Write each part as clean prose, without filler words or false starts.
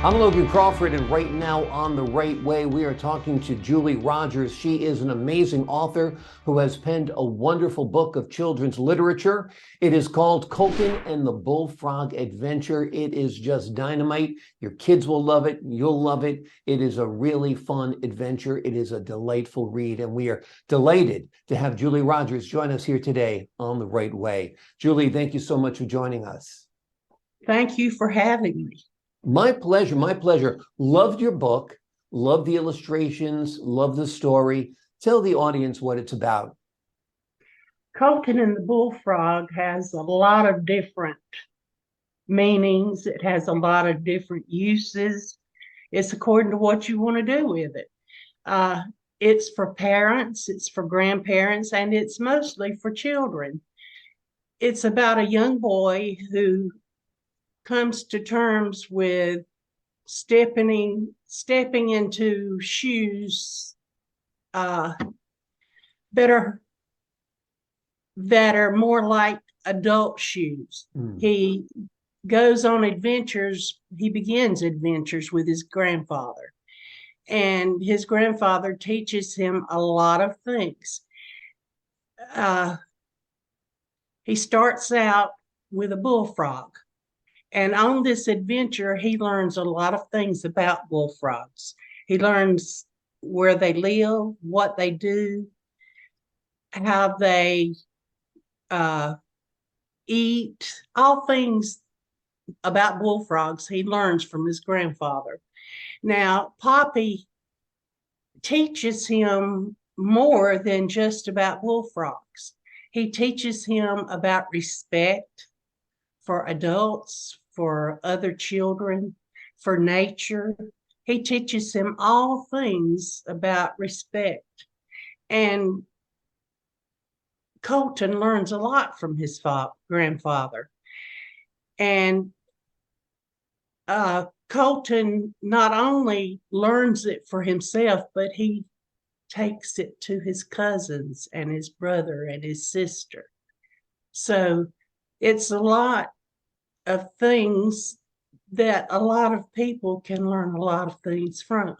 I'm Logan Crawford, and right now on The Right Way, we are talking to Julie Rogers. She is an amazing author who has penned a wonderful book of children's literature. It is called Colten and the Bullfrog Adventure. It is just dynamite. Your kids will love it. You'll love it. It is a really fun adventure. It is a delightful read, and we are delighted to have Julie Rogers join us here today on The Right Way. Julie, thank you so much for joining us. Thank you for having me. My pleasure. My pleasure. Loved your book. Loved the illustrations. Loved the story. Tell the audience what it's about. Colten and the Bullfrog has a lot of different meanings. It has a lot of different uses. It's according to what you want to do with it. Uh, it's for parents, it's for grandparents, and it's mostly for children. It's about a young boy who comes to terms with stepping into shoes uh, that are more like adult shoes. He goes on adventures. He begins adventures with his grandfather, and his grandfather teaches him a lot of things. He starts out with a bullfrog, and on this adventure, he learns a lot of things about bullfrogs. He learns where they live, what they do, how they eat, all things about bullfrogs he learns from his grandfather. Now, Poppy teaches him more than just about bullfrogs. He teaches him about respect for adults, for other children, for nature. He teaches him all things about respect. And Colten learns a lot from his grandfather. And Colten not only learns it for himself, but he takes it to his cousins and his brother and his sister. So it's a lot of things that a lot of people can learn a lot of things from.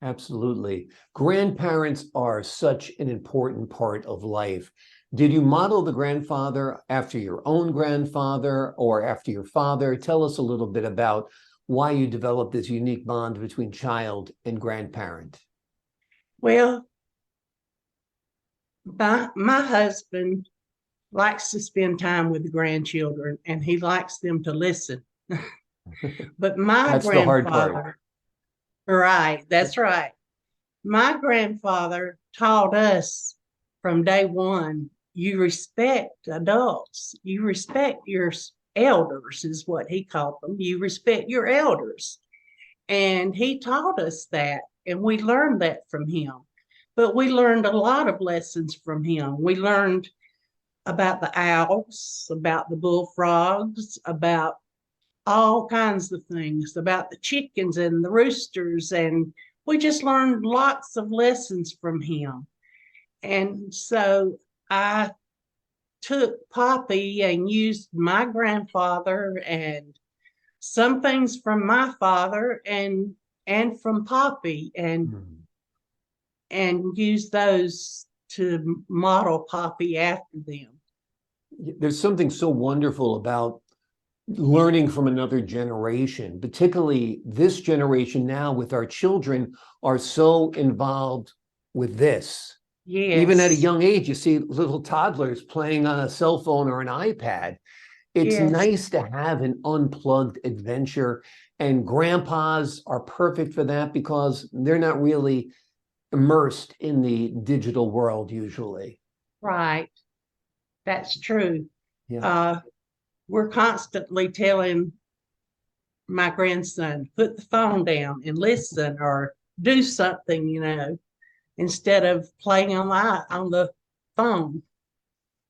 Absolutely. Grandparents are such an important part of life. Did you model the grandfather after your own grandfather or after your father? Tell us a little bit about why you developed this unique bond between child and grandparent. Well, my husband likes to spend time with the grandchildren, and he likes them to listen. But my That's the hard part. grandfather, right, that's right. My grandfather taught us from day one, you respect adults, you respect your elders, is what he called them. You respect your elders. And he taught us that, and we learned that from him. But we learned a lot of lessons from him. We learned about the owls, about the bullfrogs, about all kinds of things, about the chickens and the roosters. And we just learned lots of lessons from him. And so I took Poppy and used my grandfather and some things from my father and from Poppy and used those to model Poppy after them. There's something so wonderful about learning from another generation, particularly this generation now with our children are so involved with this. Even at a Yes. young age, you see little toddlers playing on a cell phone or an iPad. It's Yes. nice to have an unplugged adventure, and grandpas are perfect for that because they're not really immersed in the digital world usually. Right. That's true. Yeah. We're constantly telling my grandson, put the phone down and listen or do something, instead of playing on the phone.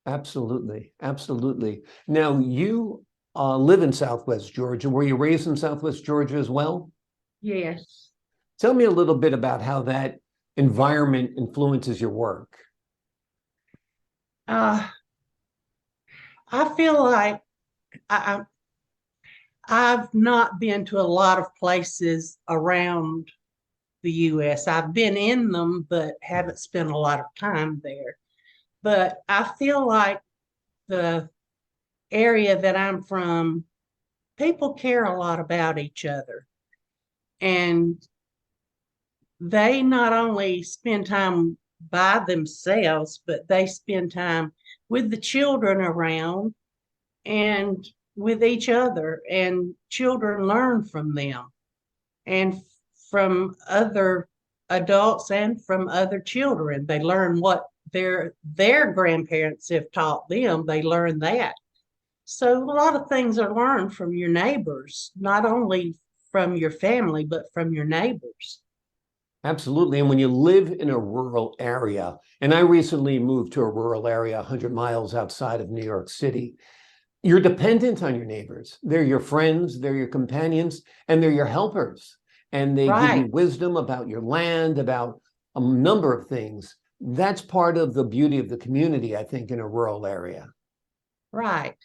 Absolutely. Absolutely. Now, you live in Southwest Georgia. Were you raised in Southwest Georgia as well? Yes. Tell me a little bit about how that environment influences your work. Uh, I feel like I, I've not been to a lot of places around the U.S. I've been in them, but haven't spent a lot of time there. But I feel like the area that I'm from, people care a lot about each other. And they not only spend time by themselves, but they spend time with the children around and with each other. And children learn from them and from other adults and from other children. They learn what their grandparents have taught them. They learn that. So a lot of things are learned from your neighbors, not only from your family, but from your neighbors. Absolutely. And when you live in a rural area, and I recently moved to a rural area 100 miles outside of New York City, you're dependent on your neighbors. They're your friends, they're your companions, and they're your helpers. And they give you Right, wisdom about your land, about a number of things. That's part of the beauty of the community, I think, in a rural area. right.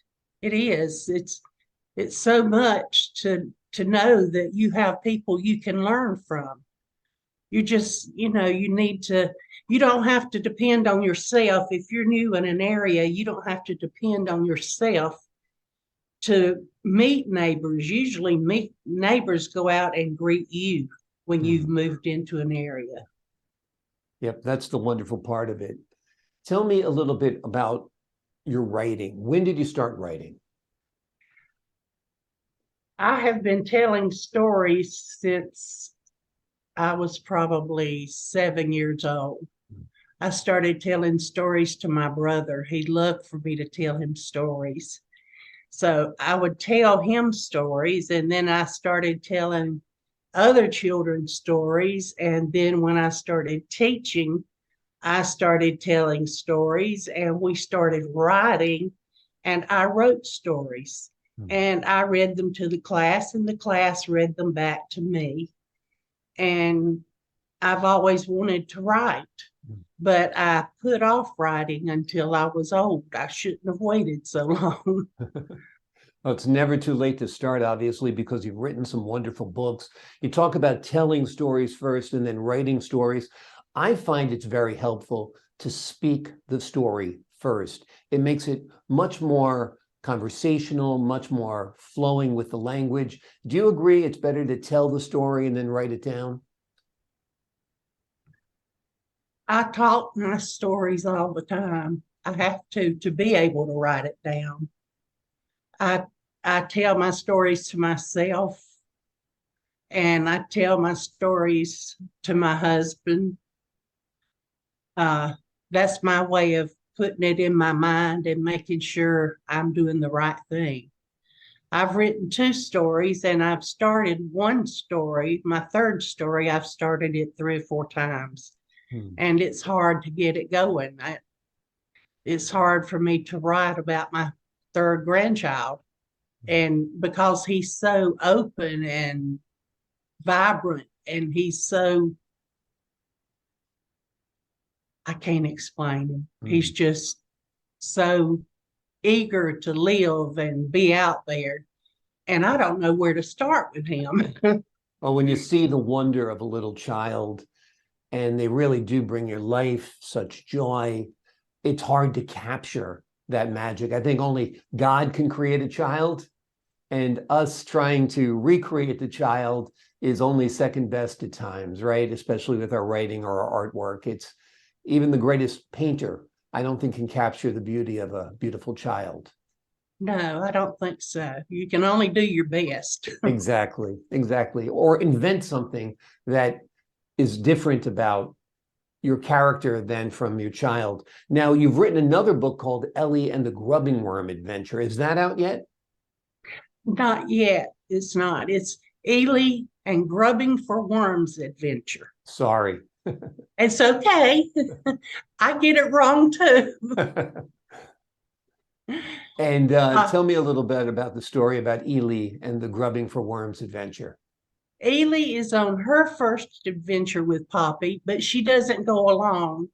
It is. It's so much to know that you have people you can learn from. You just, you don't have to depend on yourself. If you're new in an area, you don't have to depend on yourself to meet neighbors. Usually neighbors go out and greet you when you've moved into an area. Yep, that's the wonderful part of it. Tell me a little bit about your writing. When did you start writing? I have been telling stories since I was probably 7 years old. I started telling stories to my brother. He loved for me to tell him stories. So I would tell him stories, and then I started telling other children stories. And then when I started teaching, I started telling stories, and we started writing, and I wrote stories. And I read them to the class, and the class read them back to me. And I've always wanted to write, but I put off writing until I was old. I shouldn't have waited so long. Well, it's never too late to start, obviously, because you've written some wonderful books. You talk about telling stories first and then writing stories. I find it's very helpful to speak the story first. It makes it much more conversational, much more flowing with the language. Do you agree it's better to tell the story and then write it down? I talk my stories all the time. I have to be able to write it down. I I tell my stories to myself, and I tell my stories to my husband. Uh, that's my way of putting it in my mind and making sure I'm doing the right thing. I've written two stories, and I've started one story. My third story, I've started it 3 or 4 times, and it's hard to get it going. It's hard for me to write about my third grandchild. And because he's so open and vibrant, and he's so, I can't explain him. He's just so eager to live and be out there. And I don't know where to start with him. Well, when you see the wonder of a little child, and they really do bring your life such joy, it's hard to capture that magic. I think only God can create a child, and us trying to recreate the child is only second best at times, right? Especially with our writing or our artwork. It's even the greatest painter, I don't think, can capture the beauty of a beautiful child. No, I don't think so. You can only do your best. Exactly, exactly. Or invent something that is different about your character than from your child. Now, you've written another book called Ellie and the Grubbing Worm Adventure. Is that out yet? Not yet. It's not. It's Ely and Grubbing for Worms Adventure. Sorry. It's okay. I get it wrong too. And tell me a little bit about the story about Ely and the Grubbing for Worms Adventure. Ely is on her first adventure with Poppy, but she doesn't go along.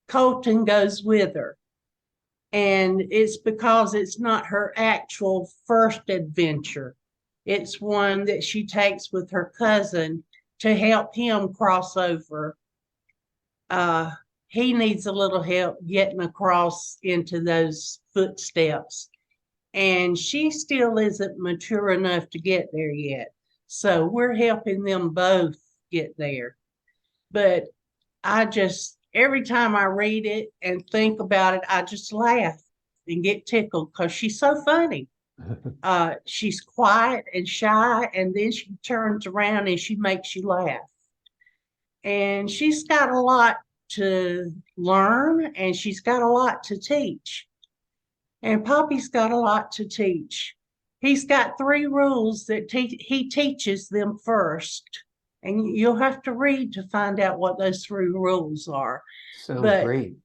Colten goes with her. And it's because it's not her actual first adventure. It's one that she takes with her cousin to help him cross over. He needs a little help getting across into those footsteps. And she still isn't mature enough to get there yet. So we're helping them both get there. But every time I read it and think about it, I just laugh and get tickled because she's so funny. She's quiet and shy, and then she turns around and she makes you laugh. And she's got a lot to learn, and she's got a lot to teach. And Poppy's got a lot to teach. He's got 3 rules that he teaches them first. And you'll have to read to find out what those 3 rules are. Sounds great.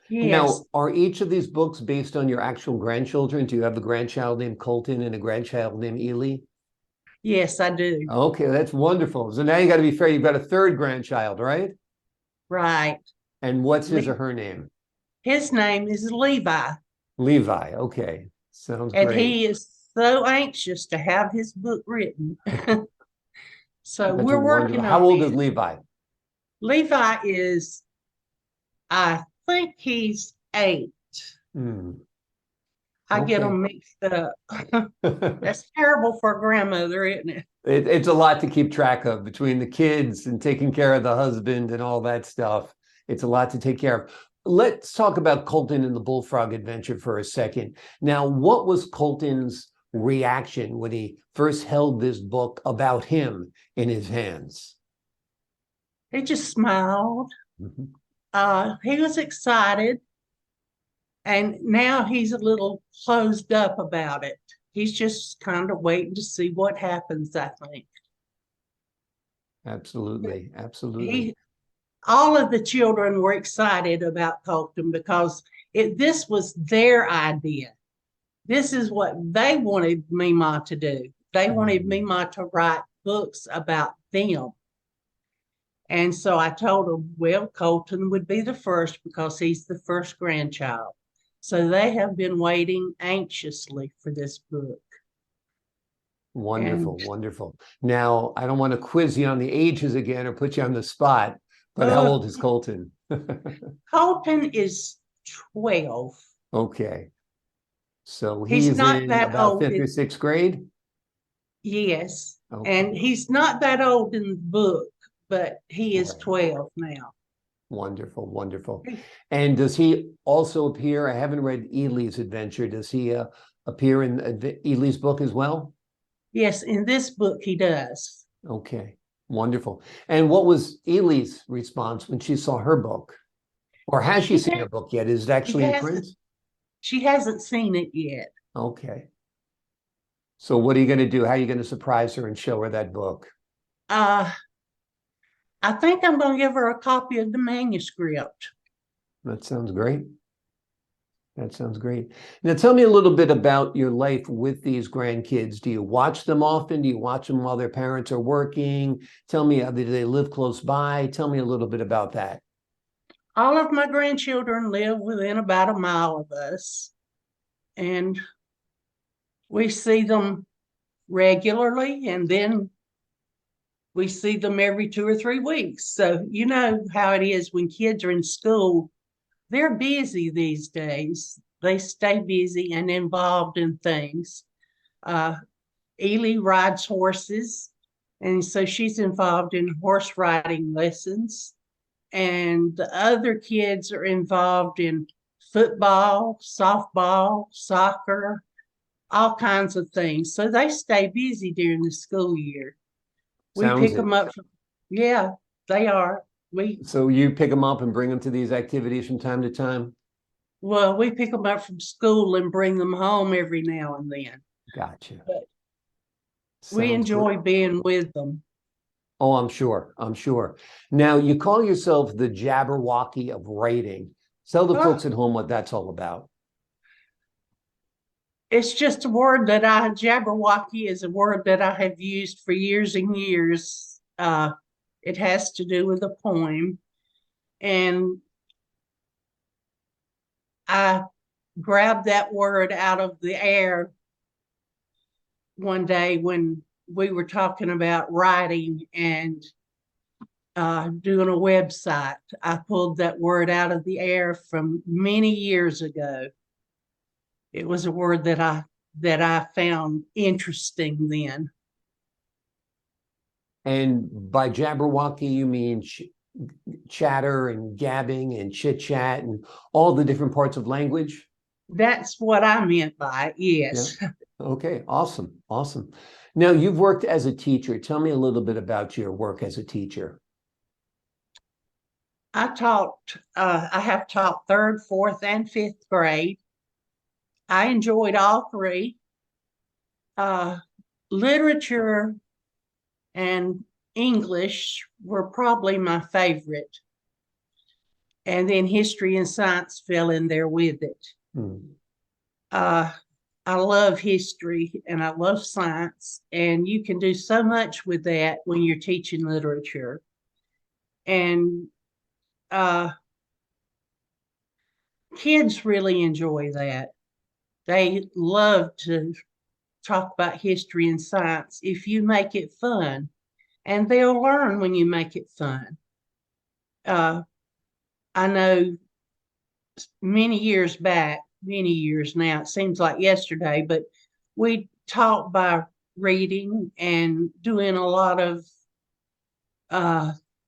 Yes. Now, are each of these books based on your actual grandchildren? Do you have a grandchild named Colten and a grandchild named Ely? Yes, I do. Okay, that's wonderful. So now you got to be fair. You've got a 3rd grandchild, right? Right. And what's his or her name? His name is Levi. Levi. Okay. Sounds and great. he is so anxious to have his book written. So That's we're working on How old it. is Levi? Levi is, I think he's 8. I get them mixed up. That's terrible for a grandmother, isn't it? It's a lot to keep track of between the kids and taking care of the husband and all that stuff. It's a lot to take care of. Let's talk about Colten and the Bullfrog Adventure for a second. Now, what was Colten's reaction when he first held this book about him in his hands? He just smiled. He was excited. And now he's a little closed up about it. He's just kind of waiting to see what happens, I think. Absolutely. Absolutely. All of the children were excited about Colten because this was their idea. This is what they wanted Mima to do. They wanted Mima to write books about them. And so I told them, well, Colten would be the first because he's the first grandchild. So they have been waiting anxiously for this book. Wonderful, wonderful. Now, I don't want to quiz you on the ages again or put you on the spot, but how old is Colten? Colten is 12. Okay. So he's not in that about old 5th or 6th grade? Yes. Okay. And he's not that old in the book, but he is 12 now. Wonderful, wonderful. And does he also appear? I haven't read Ely's adventure. Does he appear in Ely's book as well? Yes, in this book he does. Okay, wonderful. And what was Ely's response when she saw her book? Or has she seen her book yet? Is it actually in print? She hasn't seen it yet. Okay. So what are you going to do? How are you going to surprise her and show her that book? I think I'm going to give her a copy of the manuscript. That sounds great. That sounds great. Now, tell me a little bit about your life with these grandkids. Do you watch them often? Do you watch them while their parents are working? Tell me, do they live close by? Tell me a little bit about that. All of my grandchildren live within about a mile of us, and we see them regularly, and then we see them every 2 or 3 weeks. So you know how it is when kids are in school. They're busy these days. They stay busy and involved in things. Ely rides horses, and so she's involved in horse riding lessons. And the other kids are involved in football, softball, soccer, all kinds of things. So they stay busy during the school year. We pick them up. Yeah, they are. So you pick them up and bring them to these activities from time to time? Well, we pick them up from school and bring them home every now and then. Gotcha. But we enjoy being with them. Oh, I'm sure. I'm sure. Now, you call yourself the Jabberwocky of writing. Tell the folks at home what that's all about. It's just a word that Jabberwocky is a word that I have used for years and years. It has to do with a poem. And I grabbed that word out of the air one day when we were talking about writing and doing a website. I pulled that word out of the air from many years ago. It was a word that I found interesting then. And by Jabberwocky, you mean chatter and gabbing and chit chat and all the different parts of language? That's what I meant by it, Yeah. yes. Okay, awesome, awesome. Now, you've worked as a teacher. Tell me a little bit about your work as a teacher. I have taught third, fourth, and fifth grade. I enjoyed all three. Literature and English were probably my favorite. And then history and science fell in there with it. Uh, I love history and I love science, and you can do so much with that when you're teaching literature. And kids really enjoy that. They love to talk about history and science if you make it fun, and they'll learn when you make it fun. I know many years back, many years now, it seems like yesterday, but we taught by reading and doing a lot of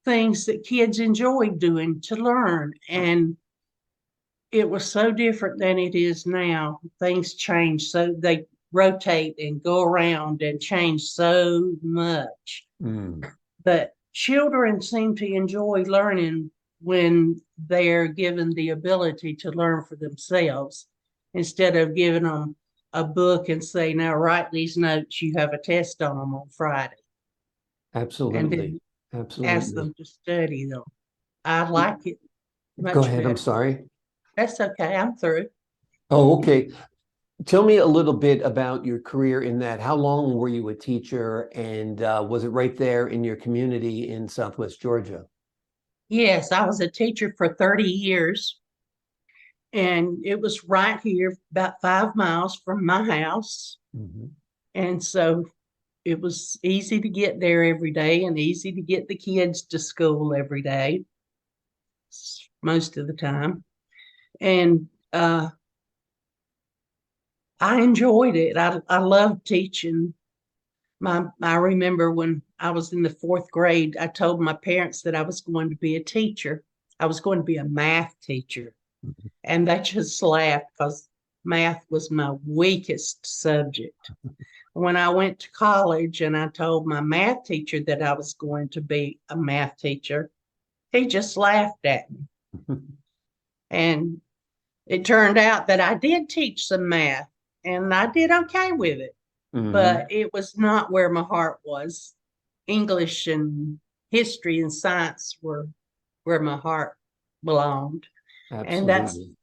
things that kids enjoyed doing to learn. And it was so different than it is now. Things change, so they rotate and go around and change so much. But children seem to enjoy learning when they're given the ability to learn for themselves, instead of giving them a book and say, now write these notes, you have a test on them on Friday. Absolutely. And Absolutely. ask them to study them. I like it much Go ahead, better. I'm sorry. That's okay, I'm through. Oh, okay. Tell me a little bit about your career in that. How long were you a teacher, and was it right there in your community in Southwest Georgia? Yes, I was a teacher for 30 years, and it was right here, about 5 miles from my house. And so it was easy to get there every day and easy to get the kids to school every day, most of the time. And I enjoyed it. I loved teaching. I remember when I was in the 4th grade, I told my parents that I was going to be a teacher. I was going to be a math teacher. And they just laughed because math was my weakest subject. When I went to college and I told my math teacher that I was going to be a math teacher, he just laughed at me. And it turned out that I did teach some math and I did okay with it. But it was not where my heart was. English and history and science were where my heart belonged. Absolutely. And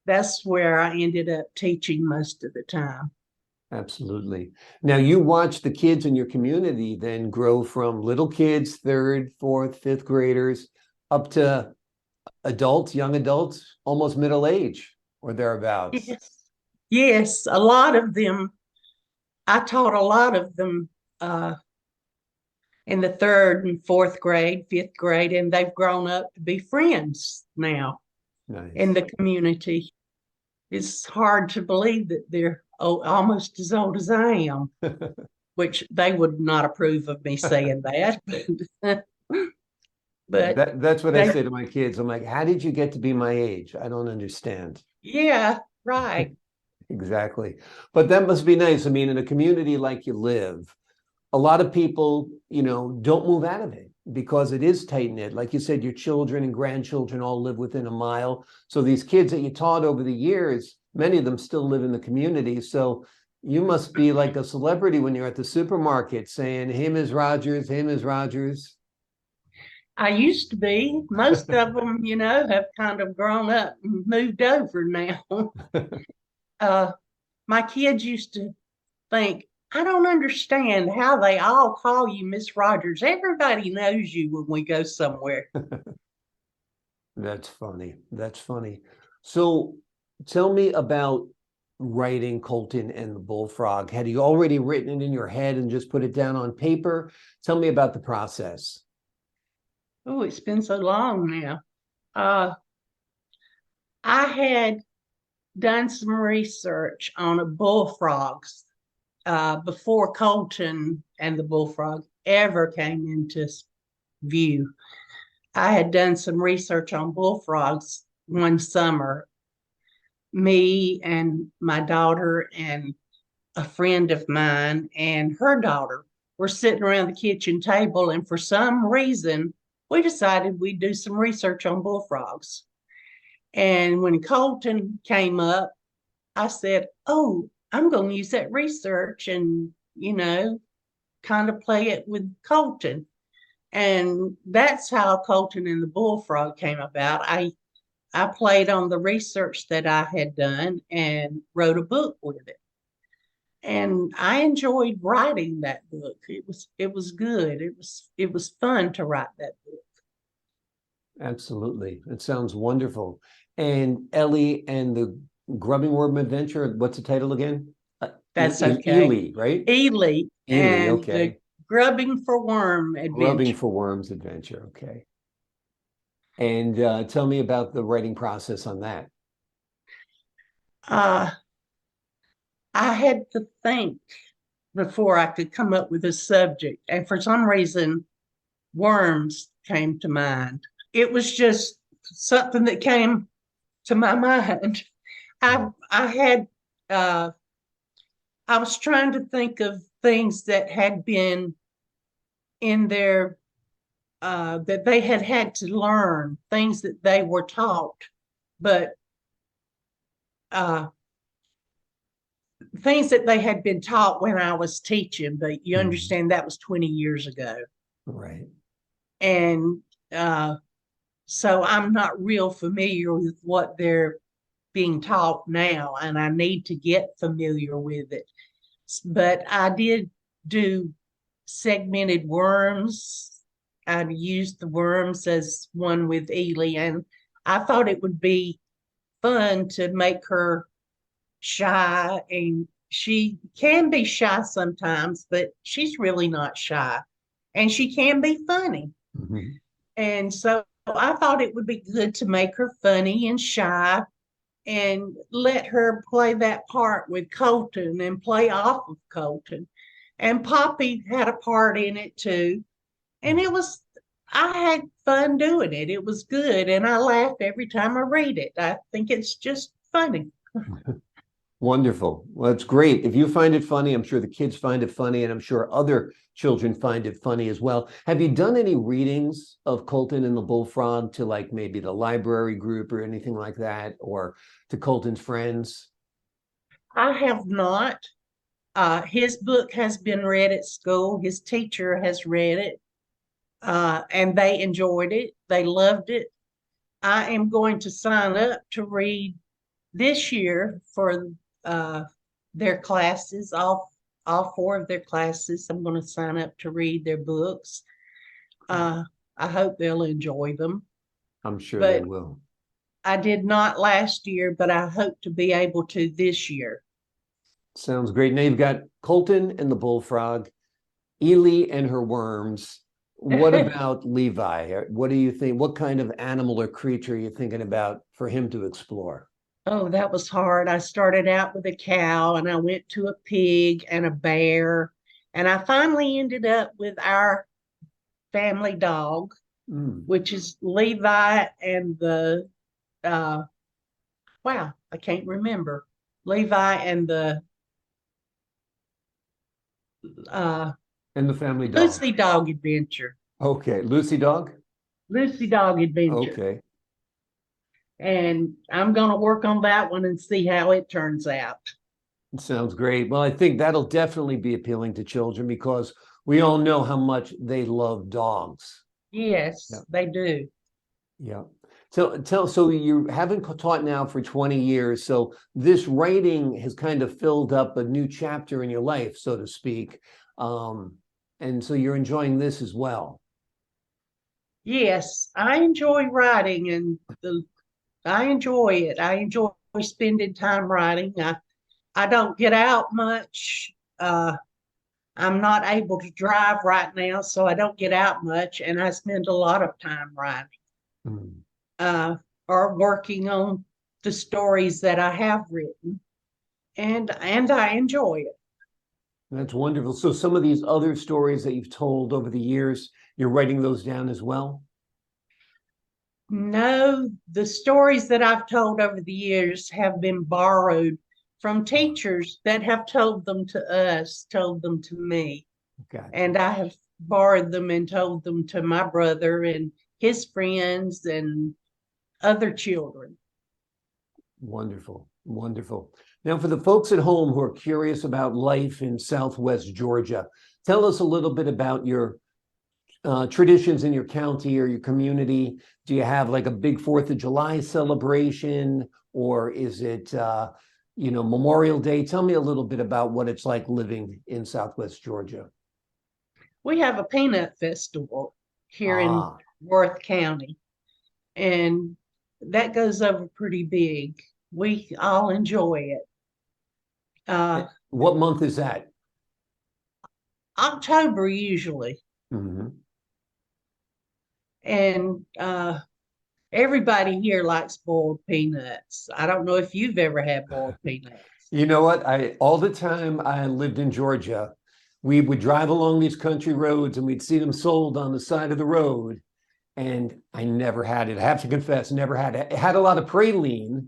that's where I ended up teaching most of the time. Absolutely. Now, you watch the kids in your community then grow from little kids, 3rd, 4th, 5th graders, up to adults, young adults, almost middle age or thereabouts. Yes, a lot of them. I taught a lot of them in the 3rd and 4th grade, 5th grade, and they've grown up to be friends now in the community. It's hard to believe that they're almost as old as I am, which they would not approve of me saying that. But that's what I say to my kids. I'm like, how did you get to be my age? I don't understand. Yeah, right. Exactly. But that must be nice. I mean, in a community like you live, a lot of people, don't move out of it because it is tight-knit. Like you said, your children and grandchildren all live within a mile. So these kids that you taught over the years, many of them still live in the community. So you must be like a celebrity when you're at the supermarket saying, hey, Ms. Rogers, hey, Ms. Rogers. I used to be. Most of them, have kind of grown up and moved over now. My kids used to think, I don't understand how they all call you Miss Rogers. Everybody knows you when we go somewhere. That's funny. That's funny. So tell me about writing Colten and the Bullfrog? Had you already written it in your head and just put it down on paper? Tell me about the process. Oh, it's been so long now. Uh, I had done some research on a bullfrogs before Colten and the Bullfrog ever came into view. I had done some research on bullfrogs one summer. Me and my daughter and a friend of mine and her daughter were sitting around the kitchen table, and for some reason, we decided we'd do some research on bullfrogs. And when Colten came up, I said, "Oh, I'm going to use that research and, kind of play it with Colten." And that's how Colten and the Bullfrog came about. I played on the research that I had done and wrote a book with it. And I enjoyed writing that book. It was good. It was fun to write that book. Absolutely. It sounds wonderful. And Ellie and the Grubbing Worm Adventure, what's the title again? That's okay. Ely, right? Ely Ely, and okay. the Grubbing for Worm Grubbing Adventure. for Worms Adventure, okay. And tell me about the writing process on that. Uh, I had to think before I could come up with a subject. And for some reason, worms came to mind. It was just something that came to my mind. I had I was trying to think of things that had been in their that they had had to learn, things that they were taught, but uh, things that they had been taught when I was teaching. But you understand that was 20 years ago. Right. And so I'm not real familiar with what they're being taught now, and I need to get familiar with it. But I did do segmented worms. I used the worms as one with Ely, and I thought it would be fun to make her shy, and she can be shy sometimes, but she's really not shy, and she can be funny. Mm-hmm. And so I thought it would be good to make her funny and shy and let her play that part with Colten and play off of Colten. And Poppy had a part in it too. And I had fun doing it. It was good. And I laugh every time I read it. I think it's just funny. Wonderful. Well, it's great. If you find it funny, I'm sure the kids find it funny, and I'm sure other children find it funny as well. Have you done any readings of Colten and the Bullfrog to like maybe the library group or anything like that, or to Colten's friends? I have not. His book has been read at school. His teacher has read it, and they enjoyed it. They loved it. I am going to sign up to read this year for uh, their classes, all four of their classes. I'm going to sign up to read their books. I hope they'll enjoy them. I'm sure they But will. I did not last year, but I hope to be able to this year. Sounds great. Now you've got Colten and the Bullfrog, Ely and her worms. What about Levi? What do you think? What kind of animal or creature are you thinking about for him to explore? Oh, that was hard. I started out with a cow and I went to a pig and a bear. And I finally ended up with our family dog, which is Levi and uh, wow, I can't remember. Levi and the uh, And the family dog. Lucy Dog Adventure. Okay, Lucy dog? Lucy Dog Adventure. Okay. And I'm going to work on that one and see how it turns out. Sounds great. Well, I think that'll definitely be appealing to children because we all know how much they love dogs. Yes, Yeah. they do. Yeah. So you haven't taught now for 20 years. So this writing has kind of filled up a new chapter in your life, so to speak. And so you're enjoying this as well. Yes, I enjoy writing, and I enjoy it. I enjoy spending time writing. I don't get out much. I'm not able to drive right now, so I don't get out much, and I spend a lot of time writing Mm. or working on the stories that I have written, and I enjoy it. That's wonderful. So some of these other stories that you've told over the years, you're writing those down as well? No, the stories that I've told over the years have been borrowed from teachers that have told them to us, told them to me. Gotcha. And I have borrowed them and told them to my brother and his friends and other children. Wonderful, wonderful. Now, for the folks at home who are curious about life in Southwest Georgia, tell us a little bit about your traditions in your county or your community. Do you have like a big 4th of July celebration, or is it, Memorial Day? Tell me a little bit about what it's like living in Southwest Georgia. We have a peanut festival here in Ah, Worth County, and that goes over pretty big. We all enjoy it. what month is that? October usually, Mm-hmm. and everybody here likes boiled peanuts. I don't know if you've ever had boiled peanuts. You know what? All the time I lived in Georgia, we would drive along these country roads and we'd see them sold on the side of the road. And I never had it. I have to confess, never had it. It had a lot of praline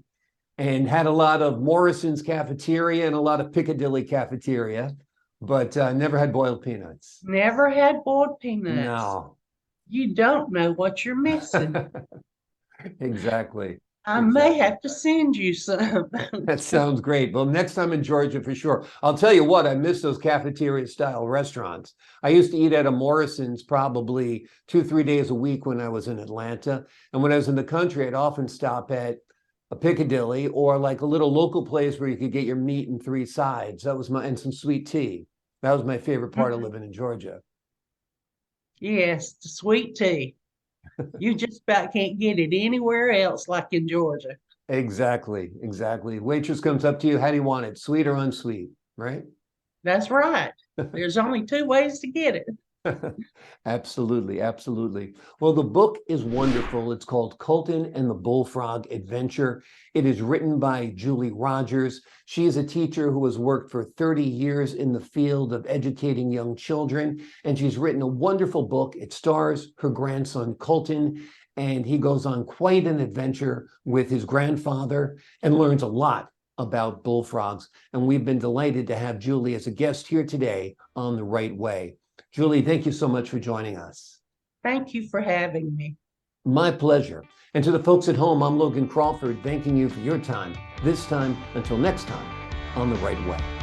and had a lot of Morrison's cafeteria and a lot of Piccadilly cafeteria, but never had boiled peanuts. Never had boiled peanuts. No. You don't know what you're missing. Exactly. I may have to send you some. That sounds great. Well, next time in Georgia for sure. I'll tell you what, I miss those cafeteria style restaurants. I used to eat at a Morrison's probably 2-3 days a week when I was in Atlanta. And when I was in the country, I'd often stop at a Piccadilly or like a little local place where you could get your meat and 3 sides. And some sweet tea. That was my favorite part of living in Georgia. Yes, the sweet tea. You just about can't get it anywhere else like in Georgia. Exactly, exactly. Waitress comes up to you, how do you want it? Sweet or unsweet, right? That's right. There's only 2 ways to get it. Absolutely, absolutely. Well, the book is wonderful. It's called Colten and the Bullfrog Adventure. It is written by Julie Rogers. She is a teacher who has worked for 30 years in the field of educating young children, and she's written a wonderful book. It stars her grandson, Colten, and he goes on quite an adventure with his grandfather and learns a lot about bullfrogs. And we've been delighted to have Julie as a guest here today on The Right Way. Julie, thank you so much for joining us. Thank you for having me. My pleasure. And to the folks at home, I'm Logan Crawford, thanking you for your time. This time, until next time, on The Right Way.